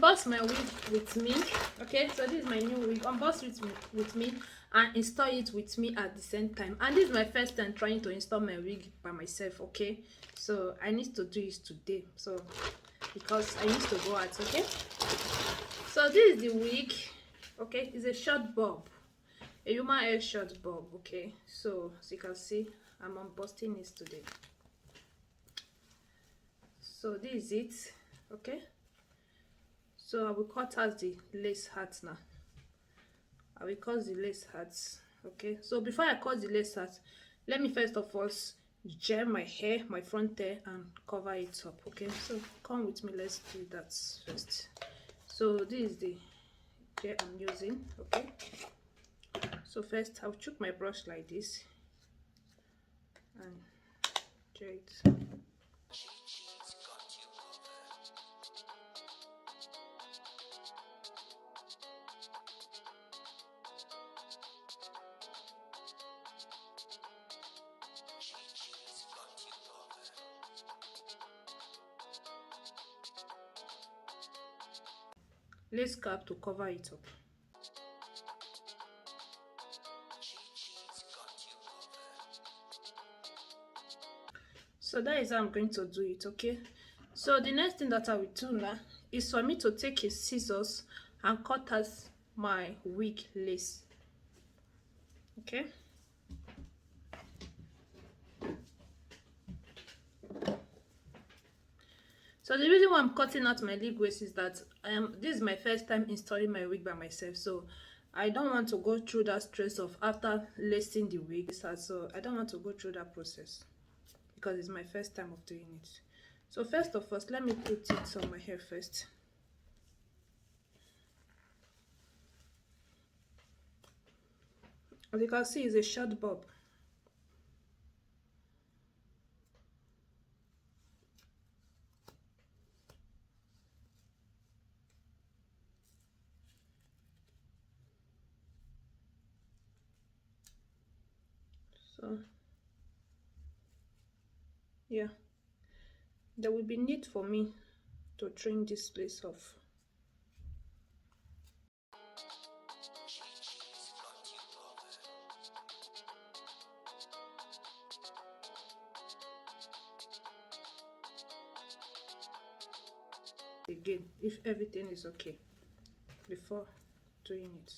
unbox my wig with me. Okay, so this is my new wig. Unbox it with me and install it with me at the same time. And this is my first time trying to install my wig by myself. Okay, so I need to do it today, so because I need to go out. Okay, so this is the wig. Okay, it's a short bob, a human hair short bob. Okay, so as you can see, I'm unboxing it today. So this is it. Okay, so I will cut out the lace hat now. I will cut the lace hats. Okay, so before I cut the lace hat, let me first of all gel my hair, my front hair, and cover it up. Okay, so come with me, let's do that first. So this is the gel I'm using. Okay, so first I'll chook my brush like this and gel it. Lace cap to cover it up. So that is how I'm going to do it. Okay, so the next thing that I will do now is for me to take a scissors and cut out my wig lace. Okay, so the reason why I'm cutting out my wig waist is that this is my first time installing my wig by myself, so I don't want to go through that stress of after lacing the wig. So I don't want to go through that process because it's my first time of doing it. So first of all, let me put it on my hair first. As you can see, it's a short bob. So yeah, there will be need for me to trim this place off. Again, if everything is okay before doing it.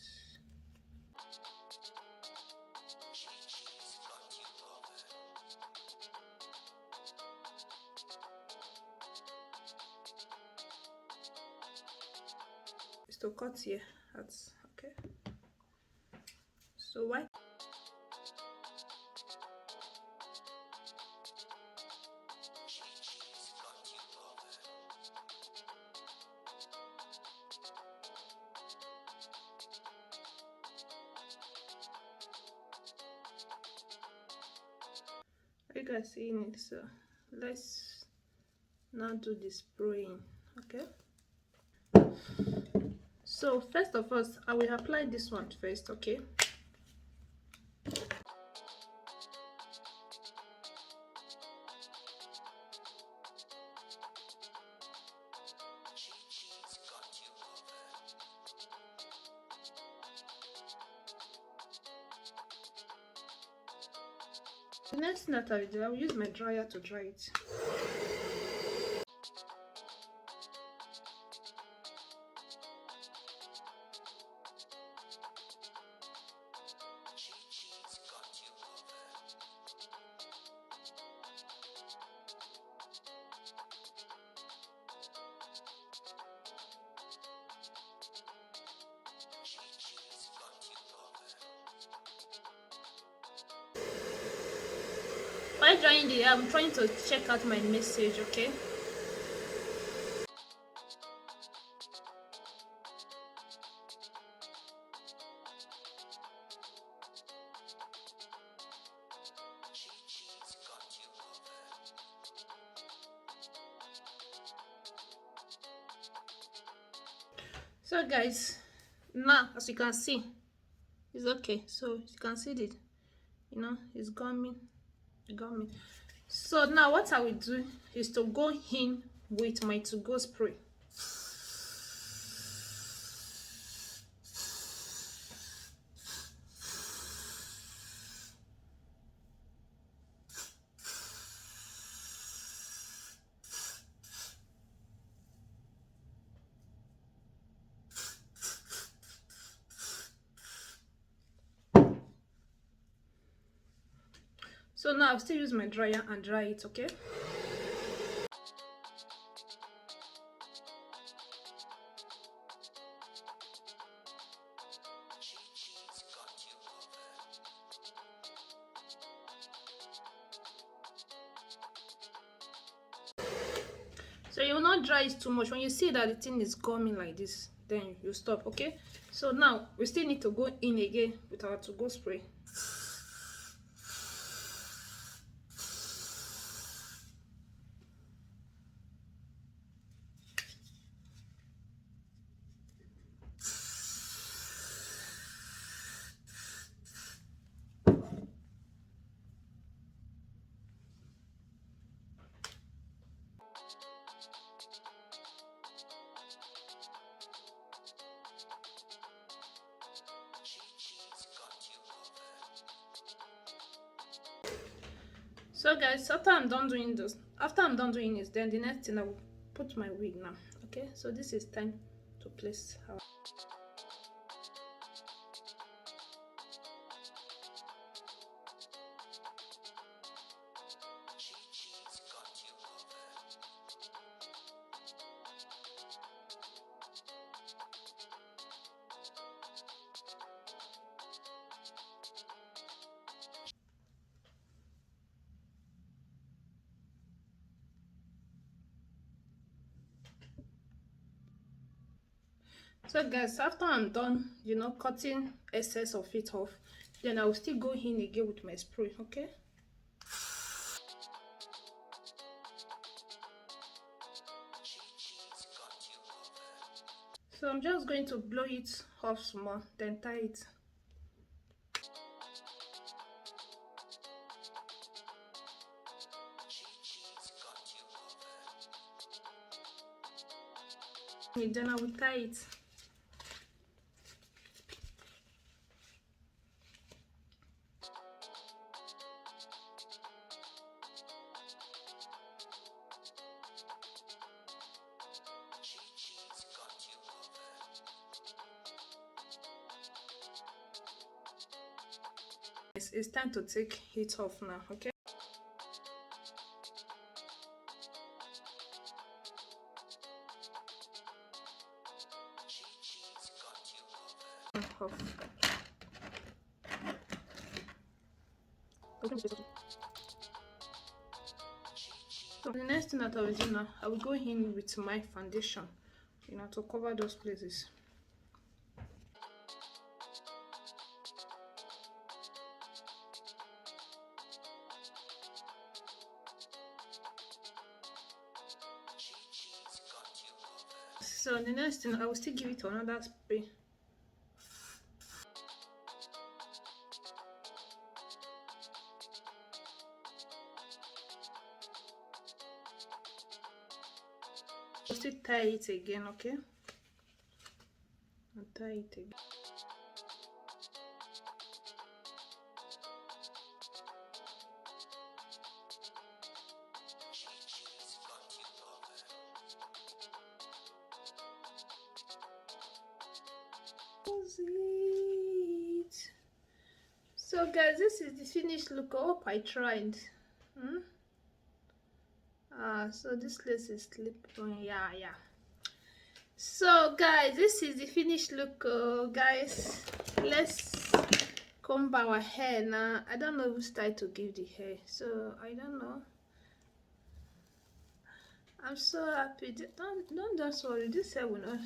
Is to cut here. That's okay. So why? You guys seeing it? So let's now do the spraying. Okay, so first of all, I will apply this one first. Okay, the next thing that I will do, I will use my dryer to dry it. While drying the hair, I'm trying to check out my message. Okay, so guys, now as you can see, it's okay. So you can see it, it's gummy. So now what I will do is to go in with my to go spray. So now I'll still use my dryer and dry it, okay? So you will not dry it too much. When you see that the thing is coming like this, then you stop, okay? So now we still need to go in again with our to-go spray. So guys, after I'm done doing this, then the next thing I will put my wig now. Okay, so this is time to place our So guys, after I'm done, cutting excess of it off, then I will still go in again with my spray, okay? So I'm just going to blow it off small, then tie it. Then I will tie it. It's time to take it off now, okay? Off. So the next thing that I will do now, I will go in with my foundation, to cover those places. So the next thing, I will still give it another spray. I'll still tie it again, okay? I'll tie it again. So guys, this is the finished look. I hope I tried. So this lace is slip-on. Yeah. So guys, this is the finished look. Guys, let's comb our hair now. I don't know which style to give the hair, so I don't know. I'm so happy. Don't just worry, this hair will not.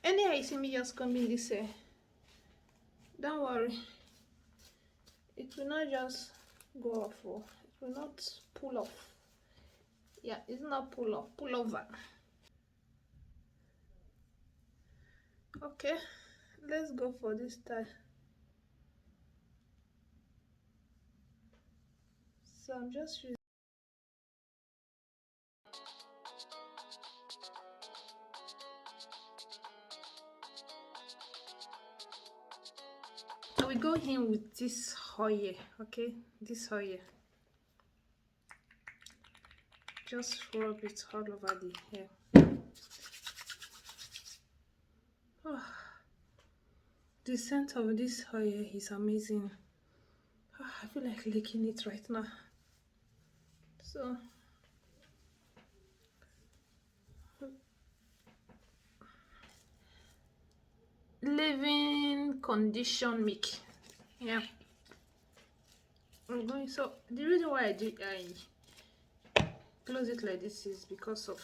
Anyhow you see me just combing this hair, don't worry, it will not just go off, or it will not pull off. Yeah, it's not pull off, pull over. Okay, let's go for this style. So I'm just using we go in with this oil, okay? This oil, just rub it all over the hair. Oh, the scent of this oil is amazing. Oh, I feel like licking it right now. So living condition make, yeah, I'm going. So the reason why I close it like this is because of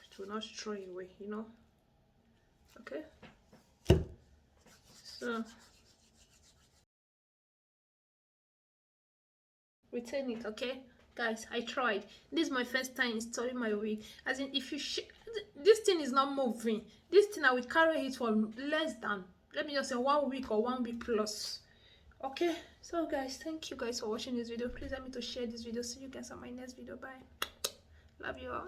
it will not throw away, you know. Okay, so retain it. Okay guys, I tried. This is my first time installing my wig, as in if you this thing is not moving. This thing I will carry it for less than, let me just say, 1 week or 1 week plus. Okay, so guys, thank you guys for watching this video. Please help me to share this video. See you guys on my next video. Bye, love you all.